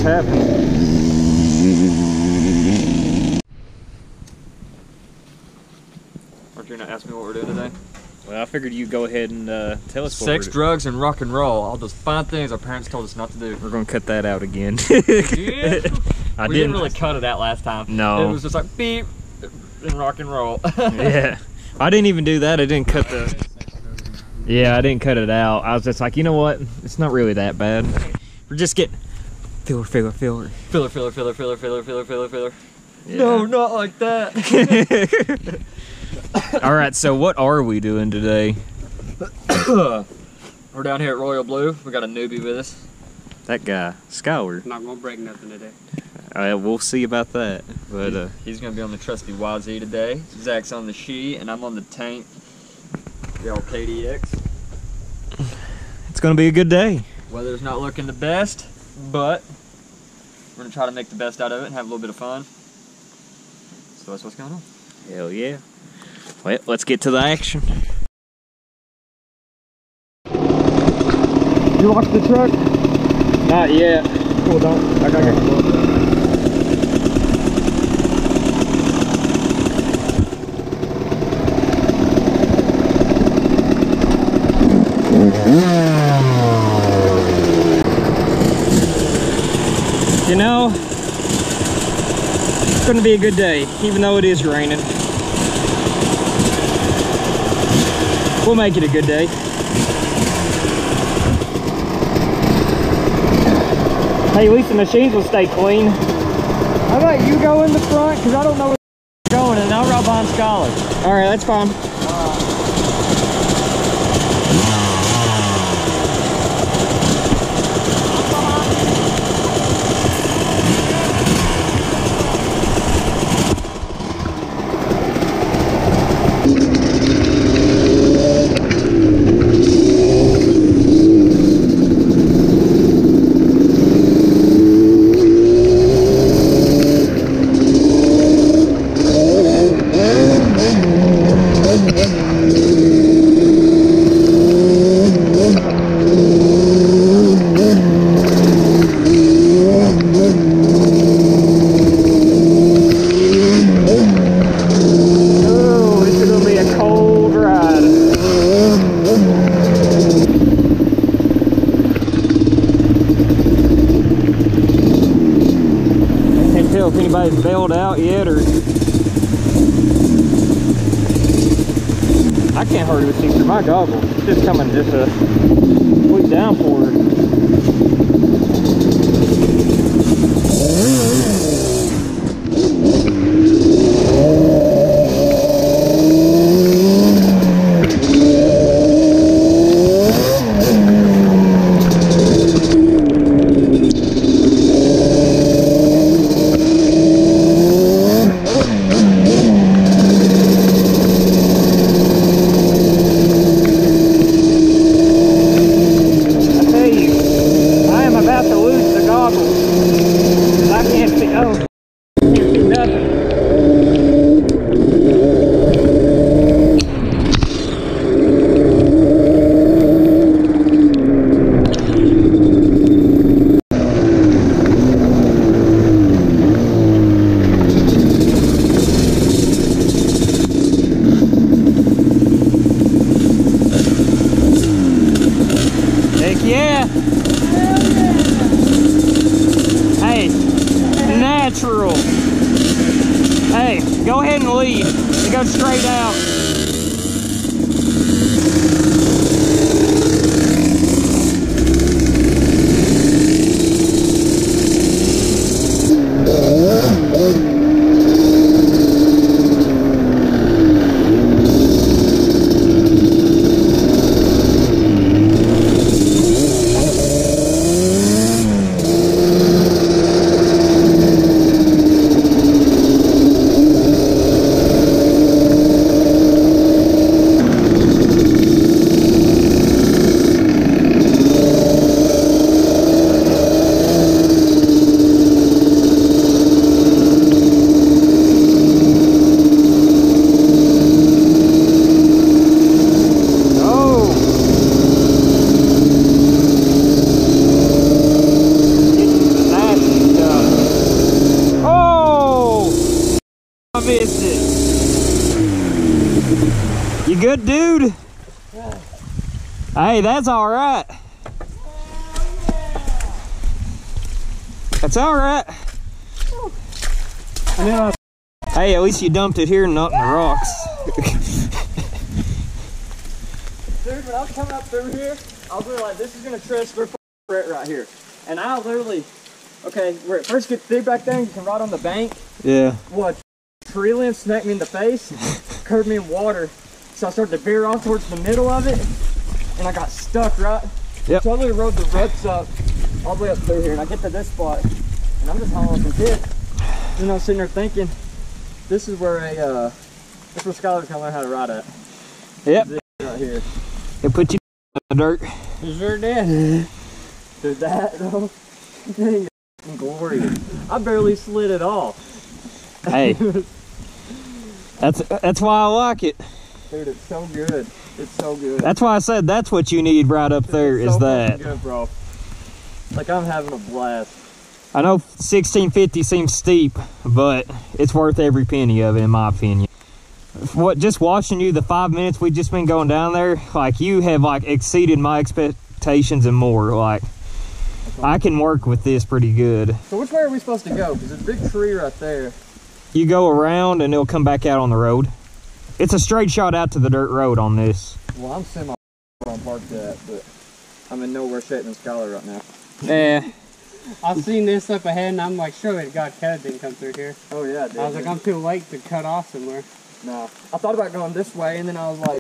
just happened. Aren't you gonna ask me what we're doing today? Well, I figured you'd go ahead and tell us what Sex, we're drugs, and rock and roll. All those fine things our parents told us not to do. We're gonna cut that out again. Yeah. We didn't really cut it out last time. No. It was just like beep and rock and roll. Yeah. I didn't even do that. I didn't cut the... Yeah, I didn't cut it out. I was just like, you know what? It's not really that bad. We're just getting... Filler. Filler. Yeah. No, not like that. Alright, so what are we doing today? We're down here at Royal Blue. We got a newbie with us. That guy, Skyward. Not gonna break nothing today. We'll see about that. But He's gonna be on the trusty YZ today. Zach's on the She, and I'm on the tank. The old KDX. it's gonna be a good day. Weather's not looking the best, but we're gonna try to make the best out of it and have a little bit of fun. So that's what's going on. Hell yeah. Well, let's get to the action. You locked the truck? Not yet. Cool, don't. I gotta get the load up. You know, it's gonna be a good day, even though it is raining. We'll make it a good day. Hey, at least the machines will stay clean. How about you go in the front? Because I don't know where you're going, and I'll ride behind Scholar. All right, that's fine. If anybody's bailed out yet, or I can't hardly see through my goggles. It's just coming just a sweet downpour. Yeah. Hey, natural. Hey, go ahead and lead. It goes straight out. fist it. You good, dude? Hey, that's all right. That's all right. Hey, at least you dumped it here and not in the rocks. Dude, when I was coming up through here, I was really like, this is gonna transfer right here. And I literally, okay, where it first gets big back there, you can ride on the bank. Yeah. What? Tree limb smacked me in the face, covered me in water. So I started to veer off towards the middle of it, and I got stuck, right? Yep. So I literally rode the ruts up, all the way up through here, and I get to this spot, and I'm just hauling some kids. And I was sitting there thinking, this is where this is where Skylar's gonna learn how to ride at. Yep. This right here. It put you in the dirt. You sure did. Dude, that though, thing is glorious. I barely slid at all. Hey, that's why I like it. Dude, it's so good. It's so good. That's why I said that's what you need right up there It's is so that. fucking good, bro. Like, I'm having a blast. I know 1650 seems steep, but it's worth every penny of it, in my opinion. Just watching you the 5 minutes we've just been going down there, like, you have like exceeded my expectations and more. Like, I can work with this pretty good. So which way are we supposed to go? Because there's a big tree right there. You go around and it'll come back out on the road. It's a straight shot out to the dirt road on this. Well, I'm semi where I'm parked at, but I'm in no worse shape than Skylar right now. Yeah. I've seen this up ahead and I'm like, surely God cut didn't come through here. Oh yeah, dude. I was like, I'm too late to cut off somewhere. Nah. I thought about going this way, and then I was like,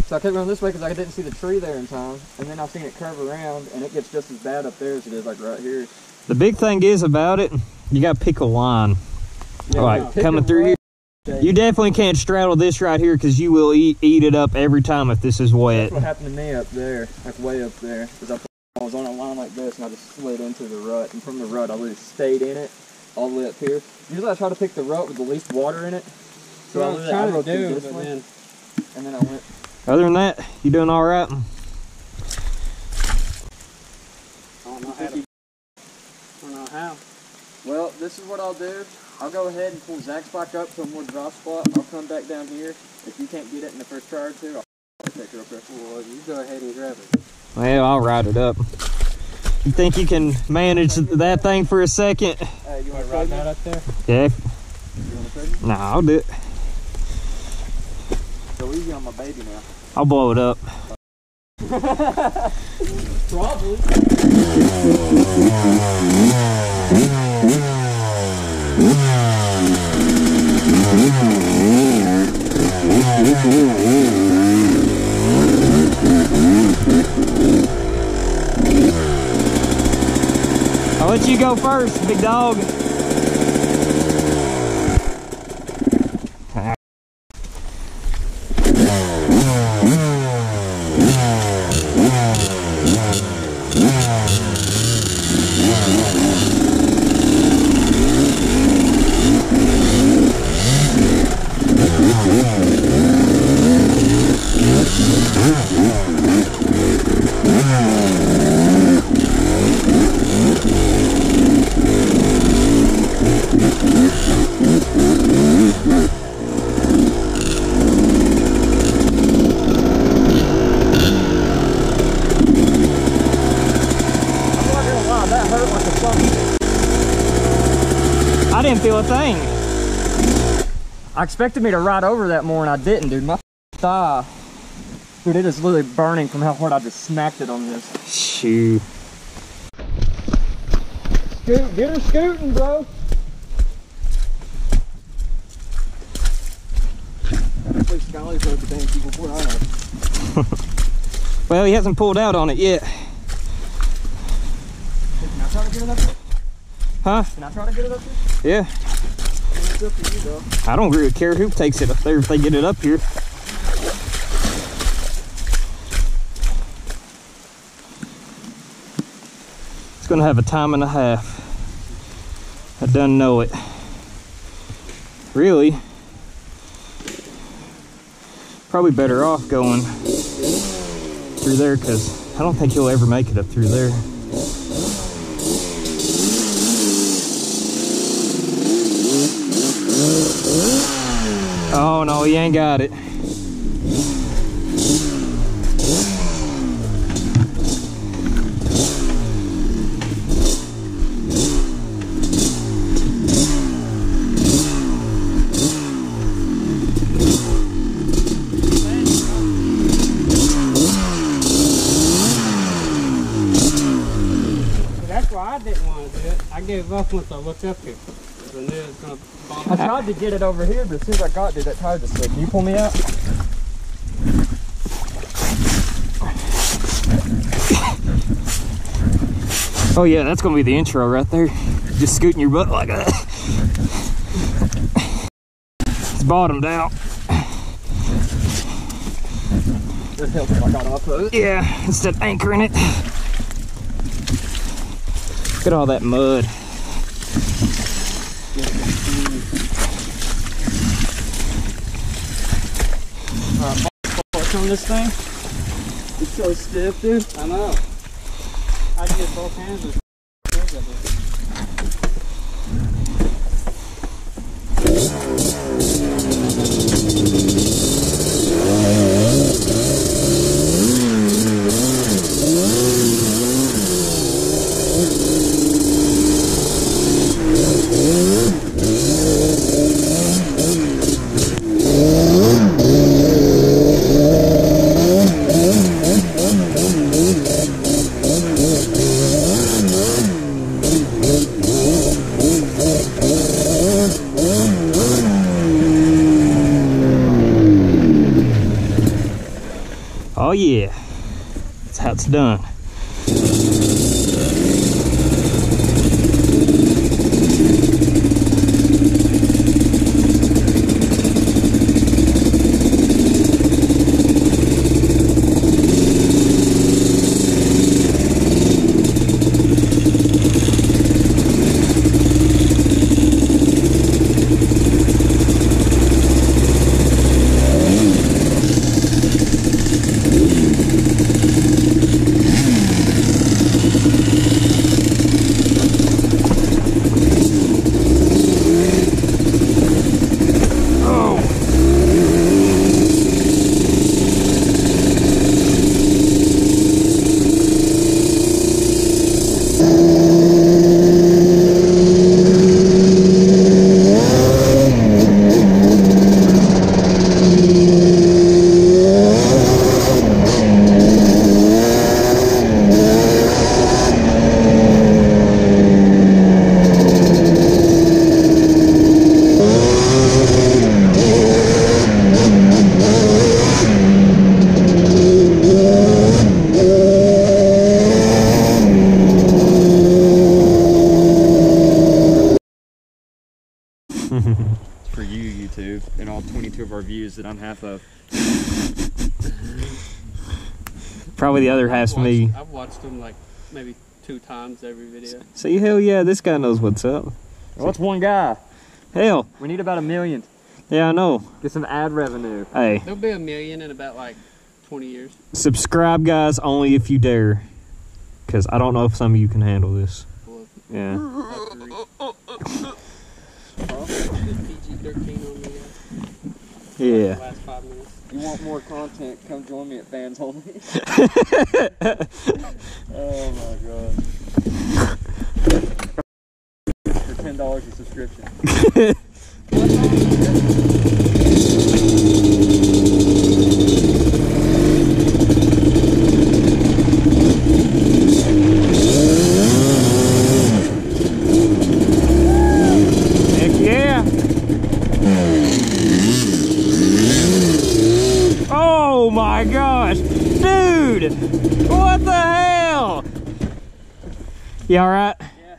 so I kept going this way because I didn't see the tree there in time, and then I've seen it curve around, and it gets just as bad up there as it is like right here. The big thing is about it, you got to pick a line. Yeah, Like, coming through here. You definitely can't straddle this right here because you will eat it up every time if this is wet. That's what happened to me up there, like way up there, because I was on a line like this and I just slid into the rut, and from the rut I literally stayed in it all the way up here. Usually I try to pick the rut with the least water in it. So I was trying to do, this but one, then and then I went. Other than that, you doing all right? I don't know how. Well, this is what I'll do. I'll go ahead and pull Zach's bike up to a more dry spot. I'll come back down here. If you can't get it in the first try or two, I'll take it real quick. Well, you go ahead and grab it. Well, I'll ride it up. You think you can manage that thing for a second? Hey, you want to Ride that up there? Yeah. You want to trade me? Nah, I'll do it. So easy on my baby now. I'll blow it up. Probably. I'll let you go first, big dog. I didn't feel a thing. I expected me to ride over that more and I didn't, dude. My thigh, dude, it is literally burning from how hard I just smacked it on this. Shoot. Scoot, get her scooting, bro. Hopefully Skylar's rode the damn key before I have. Well, he hasn't pulled out on it yet. Can I try to get it up there? Huh? Can I try to get it up there? Yeah. It's up to you, though. I don't really care who takes it up there if they get it up here. It's gonna have a time and a half. I done know it. Really, probably better off going through there because I don't think you'll ever make it up through there. Oh no, you ain't got it. That's why I didn't want to do it. I gave up once I looked up here. I knew it was going to I tried to get it over here, but as soon as I got there, that tire just slid. Can you pull me out? Oh yeah, that's gonna be the intro right there. Just scooting your butt like that. It's bottomed out. This helps if I got off of it. Yeah, instead of anchoring it. Look at all that mud. Push on this thing. It's so stiff, dude. I know. I did both hands with Oh yeah, that's how it's done. For you, YouTube, and all 22 of our views that I'm half of. Probably the other half's me. I've watched them like maybe 2 times every video. See, hell yeah, this guy knows what's up. What's one guy? Hell, We need about 1 million. yeah, I know. Get some ad revenue. Hey, There'll be 1 million in about like 20 years. subscribe, guys, only if you dare. Because I don't know if some of you can handle this. Well, Yeah. PG-13 on the Yeah. last 5 minutes. You want more content, come join me at Fans Only. Oh my god. For $10 a subscription. Heck yeah. Oh my gosh. Dude, what the hell? You alright? Yeah.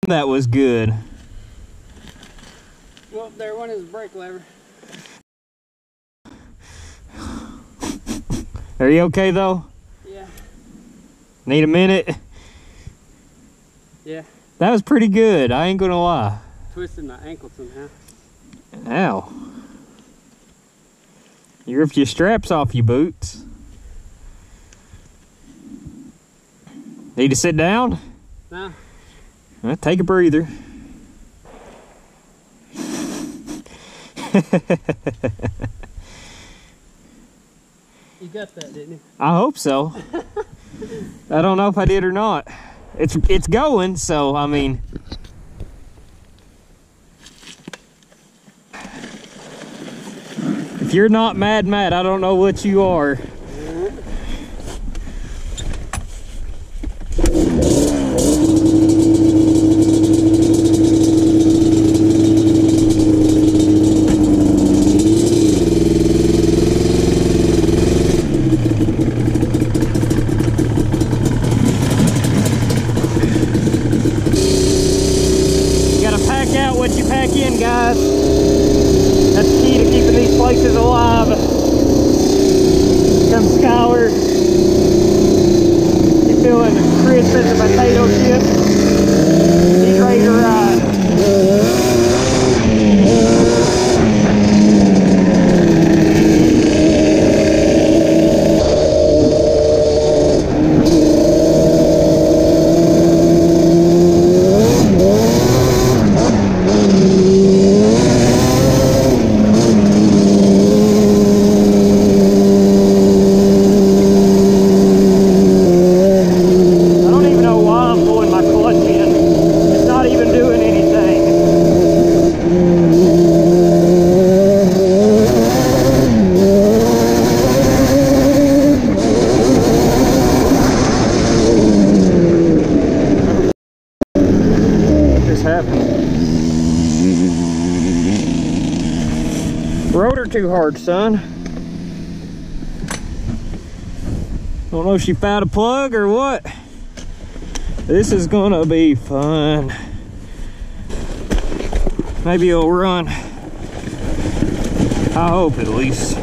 That was good. Well, there went his brake lever. Are you okay though? Yeah. Need a minute? Yeah. That was pretty good, I ain't gonna lie. Twisted my ankle somehow. Ow. You ripped your straps off your boots. Need to sit down? No. Take a breather. You got that, didn't you? I hope so. I don't know if I did or not. It's going, so I mean. If you're not mad, I don't know what you are. What you pack in, guys. That's the key to keeping these places alive. Come Skyler. You feeling crisp as a potato chip? He's ready to ride. Rode her too hard, son. Don't know if she found a plug or what. This is gonna be fun. Maybe it'll run. I hope, at least.